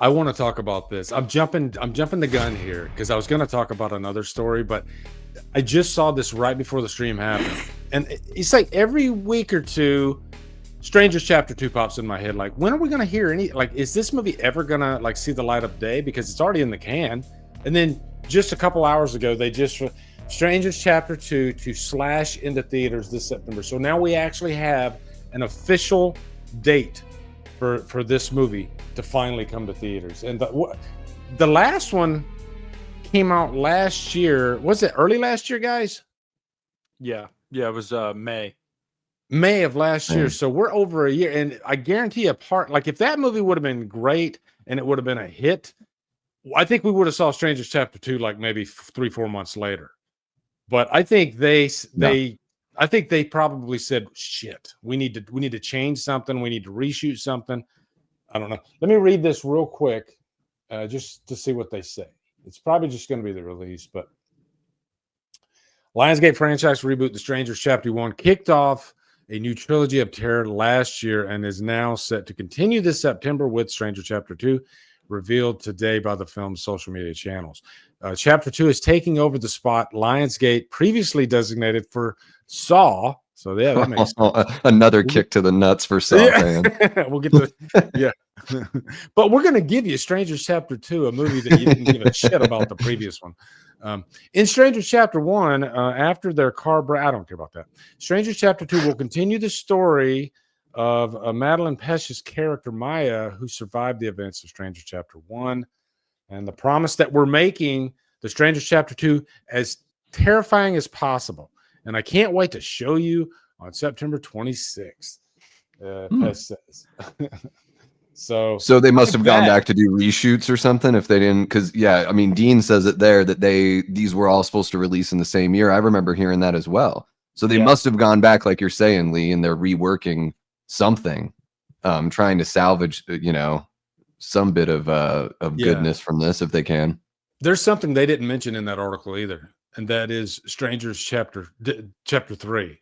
I want to talk about this. I'm jumping the gun here because I was going to talk about another story, but I just saw this right before the stream happened. And it's like every week or two, Strangers Chapter 2 pops in my head. Like, when are we going to hear any, like, is this movie ever going to, like, see the light of day? Because it's already in the can. And then just a couple hours ago, they just, Strangers Chapter 2 to slash into theaters this September. So now we actually have an official date for this movie to finally come to theaters. And the last one came out last year. Was it early last year, guys? Yeah, it was May of last year. So we're over a year, and I guarantee like if that movie would have been great and it would have been a hit, I think we would have saw Strangers Chapter 2 like maybe 3-4 months later. But I think I think they probably said, shit, we need to change something, we need to reshoot something. I don't know. Let me read this real quick just to see what they say. It's probably just going to be the release, but Lionsgate franchise reboot The Strangers Chapter 1 kicked off a new trilogy of terror last year and is now set to continue this September with Stranger Chapter 2, revealed today by the film's social media channels. Chapter 2 is taking over the spot Lionsgate previously designated for Saw. So yeah, that makes sense. Another kick to the nuts for Saw fans. We'll get to yeah. But we're going to give you Strangers Chapter 2, a movie that you didn't give a shit about the previous one. In Strangers Chapter 1, after their car I don't care about that. Strangers Chapter 2 will continue the story of Madeline Pesce's character, Maya, who survived the events of Strangers Chapter 1. And the promise that we're making the Strangers Chapter 2 as terrifying as possible. And I can't wait to show you on September 26th. Pesce says. So they must have gone back to do reshoots or something if they didn't, because I mean, Dean says it there that these were all supposed to release in the same year. I remember hearing that as well. So they must have gone back, like you're saying, Lee, and they're reworking something, trying to salvage, some bit of goodness from this if they can. There's something they didn't mention in that article either, and that is Strangers Chapter 3.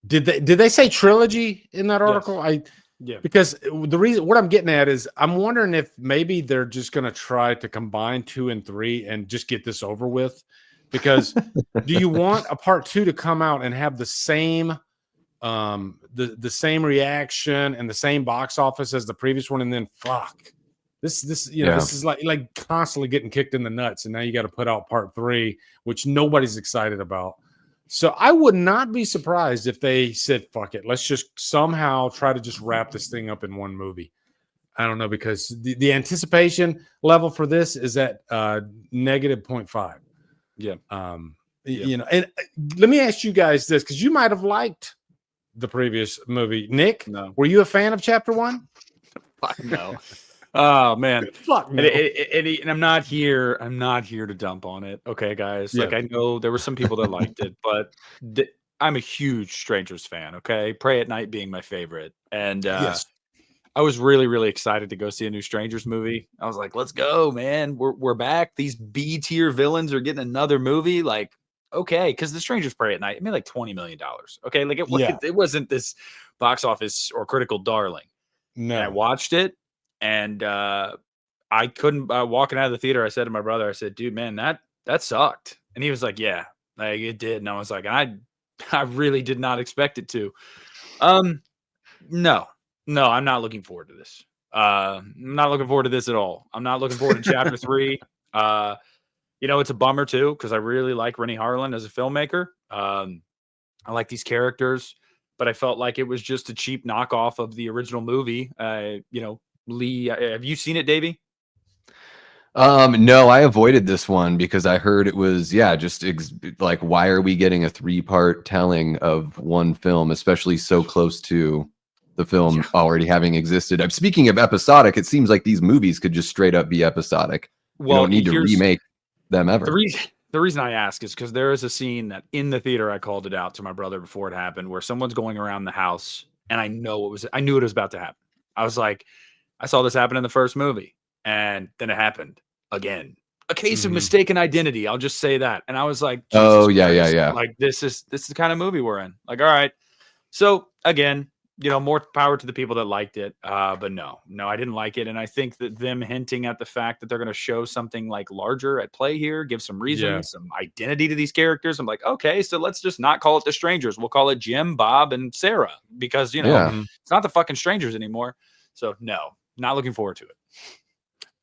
Did they say trilogy in that article? Yes. Because the reason, what I'm getting at is I'm wondering if maybe they're just going to try to combine 2 and 3 and just get this over with. Because do you want a part 2 to come out and have the same the same reaction and the same box office as the previous one, and then this this is like constantly getting kicked in the nuts, and now you got to put out part 3, which nobody's excited about. So I would not be surprised if they said, fuck it, let's just somehow try to just wrap this thing up in one movie. I don't know, because the anticipation level for this is at -0.5. Yeah. And let me ask you guys this, because you might have liked the previous movie. Nick, were you a fan of Chapter 1? Fuck no. Oh man, fuck no. And I'm not here to dump on it. Okay, guys. Like, I know there were some people that liked it, but I'm a huge Strangers fan. Okay, Pray at Night being my favorite, and I was really, really excited to go see a new Strangers movie. I was like, let's go, man. We're back. These B tier villains are getting another movie. Like, okay, because the Strangers Pray at Night, it made like $20 million. Okay, like it wasn't this box office or critical darling. No, and I watched it. And I couldn't, walking out of the theater, I said to my brother, I said, dude, man, that sucked. And he was like, yeah, like it did. And I was like, I really did not expect it to. No, I'm not looking forward to this. I'm not looking forward to this at all. I'm not looking forward to Chapter 3. It's a bummer too, because I really like Rennie Harlan as a filmmaker. I like these characters, but I felt like it was just a cheap knockoff of the original movie. Lee, have you seen it, Davey? No, I avoided this one because I heard it was just like, why are we getting a 3-part telling of one film, especially so close to the film already having existed? I'm speaking of episodic. It seems like these movies could just straight up be episodic. Well, you don't need to remake them ever. The reason I ask is because there is a scene that in the theater, I called it out to my brother before it happened, where someone's going around the house, and I knew it was about to happen. I was like, I saw this happen in the first movie, and then it happened again. A case of mistaken identity. I'll just say that. And I was like, oh, yeah. Like, this is the kind of movie we're in. Like, all right. So again, more power to the people that liked it. But no, I didn't like it. And I think that them hinting at the fact that they're going to show something like larger at play here, give some reason, some identity to these characters. I'm like, okay, so let's just not call it the Strangers. We'll call it Jim, Bob, and Sarah, because, it's not the fucking Strangers anymore. So no, not looking forward to it.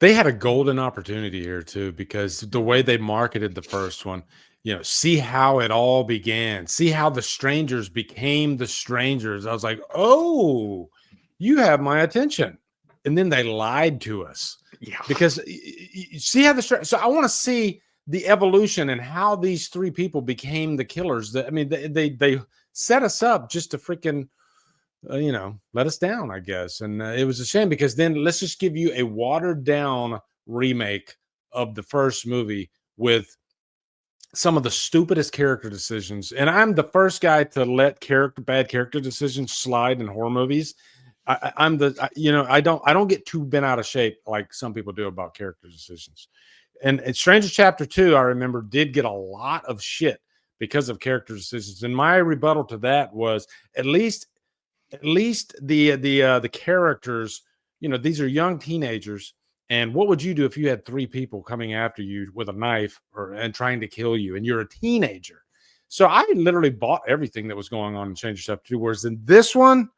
They had a golden opportunity here too, because the way they marketed the first one, see how it all began, see how the Strangers became the Strangers. I was like, oh, you have my attention. And then they lied to us. Yeah. Because you see how so I want to see the evolution and how these three people became the killers. They set us up just to freaking let us down, I guess. And it was a shame, because then let's just give you a watered down remake of the first movie with some of the stupidest character decisions. And I'm the first guy to let bad character decisions slide in horror movies. I don't get too bent out of shape like some people do about character decisions. And Stranger Chapter 2, I remember, did get a lot of shit because of character decisions. And my rebuttal to that was at least the characters, these are young teenagers. And what would you do if you had three people coming after you with a knife and trying to kill you, and you're a teenager? So I literally bought everything that was going on in Stranger Chapter 2. Whereas in this one,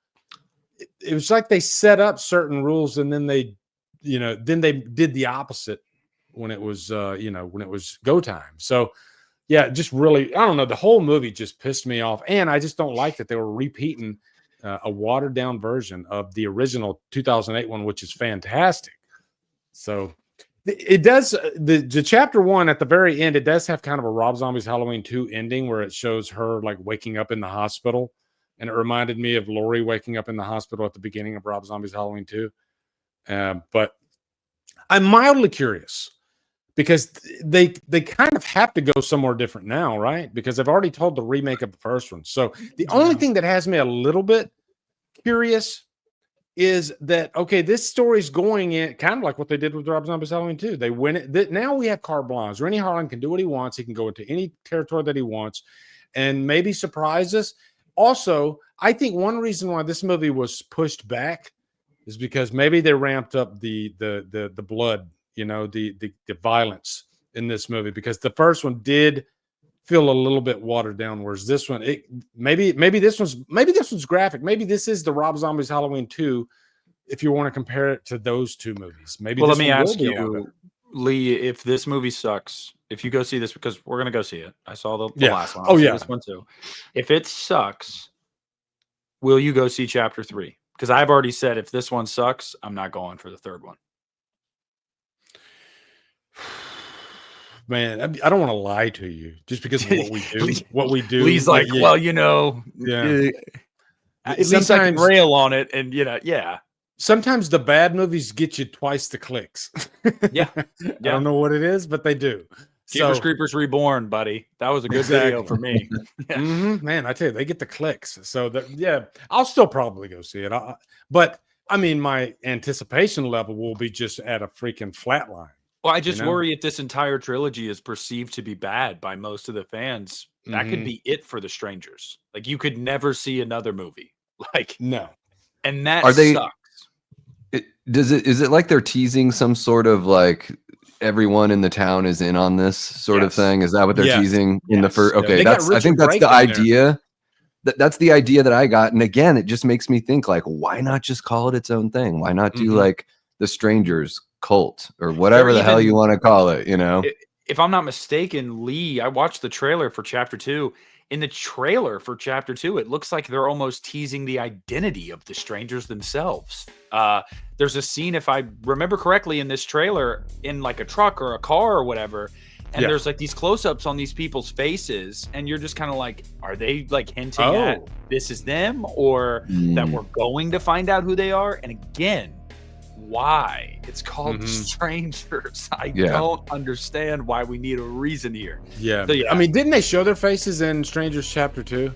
it was like they set up certain rules, and then they did the opposite when it was when it was go time. So yeah, just really, I don't know, the whole movie just pissed me off. And I just don't like that they were repeating a watered down version of the original 2008 one, which is fantastic. So it does, the chapter 1 at the very end, it does have kind of a Rob Zombie's Halloween 2 ending where it shows her like waking up in the hospital. And it reminded me of Laurie waking up in the hospital at the beginning of Rob Zombie's Halloween 2. But I'm mildly curious, because they kind of have to go somewhere different now, right? Because I've already told the remake of the first one. So the only thing that has me a little bit curious is that, okay, this story's going in kind of like what they did with Rob Zombie's Halloween 2. They win it. Now we have carte blanche. Rennie Harlan can do what he wants. He can go into any territory that he wants and maybe surprise us. Also, I think one reason why this movie was pushed back is because maybe they ramped up the blood, the violence in this movie, because the first one did feel a little bit watered down, whereas this one, maybe this one's graphic. Maybe this is the Rob Zombie's Halloween 2, if you want to compare it to those two movies. Maybe. Well, let me ask you, Lee, if this movie sucks, if you go see this, because we're gonna go see it. I saw the last one. This one too. If it sucks, will you go see Chapter 3? Because I've already said if this one sucks, I'm not going for the third one. Man, I don't want to lie to you just because of what we do. Lee's like, well, at least I can rail on it, and sometimes the bad movies get you twice the clicks. Yeah. I don't know what it is, but they do. Jeepers Creepers Reborn, buddy. That was a good video for me. Man, I tell you, they get the clicks. So I'll still probably go see it. But I mean, my anticipation level will be just at a freaking flat line. Well, I just worry if this entire trilogy is perceived to be bad by most of the fans, that could be it for the Strangers. Like, you could never see another movie. Like, no. And that sucks. Is it like they're teasing some sort of like everyone in the town is in on this sort of thing? Is that what they're teasing in the first? Okay, I think that's the idea. That's the idea that I got. And again, it just makes me think, like, why not just call it its own thing? Why not do like the Strangers cult or whatever the hell you want to call it? If I'm not mistaken, Lee, I watched the trailer for Chapter 2. In the trailer for Chapter 2, it looks like they're almost teasing the identity of the Strangers themselves. There's a scene, if I remember correctly, in this trailer, in like a truck or a car or whatever, and there's like these close-ups on these people's faces, and you're just kind of like, are they like hinting at this is them, or that we're going to find out who they are? And again, why? It's called Strangers. I don't understand why we need a reason here. So, I mean, didn't they show their faces in Strangers Chapter 2?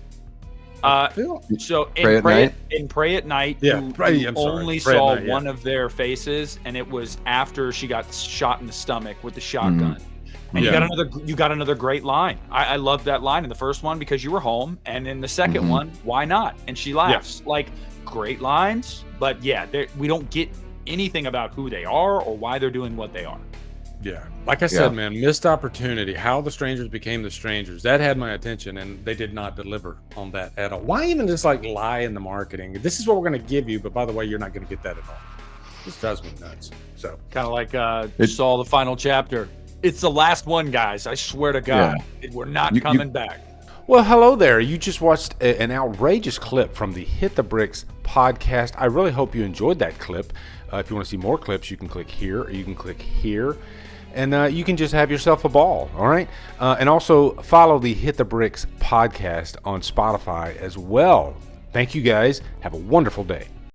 So in Pray at Night, you only saw one of their faces, and it was after she got shot in the stomach with the shotgun. And you got another great line. I love that line in the first one because you were home, and in the second one, why not? And she laughs. Like, great lines, but we don't get anything about who they are or why they're doing what they are. Yeah, like I said, man, missed opportunity. How the strangers became the strangers. That had my attention, and they did not deliver on that at all. Why even just like lie in the marketing? This is what we're going to give you, but by the way, you're not going to get that at all. This drives me nuts. So kind of like Saw the final chapter. It's the last one, guys. I swear to God, we're not coming back. Well, hello there. You just watched an outrageous clip from the Hit the Bricks podcast. I really hope you enjoyed that clip. If you want to see more clips, you can click here or you can click here. And you can just have yourself a ball, all right? And also follow the Hit the Bricks podcast on Spotify as well. Thank you, guys. Have a wonderful day.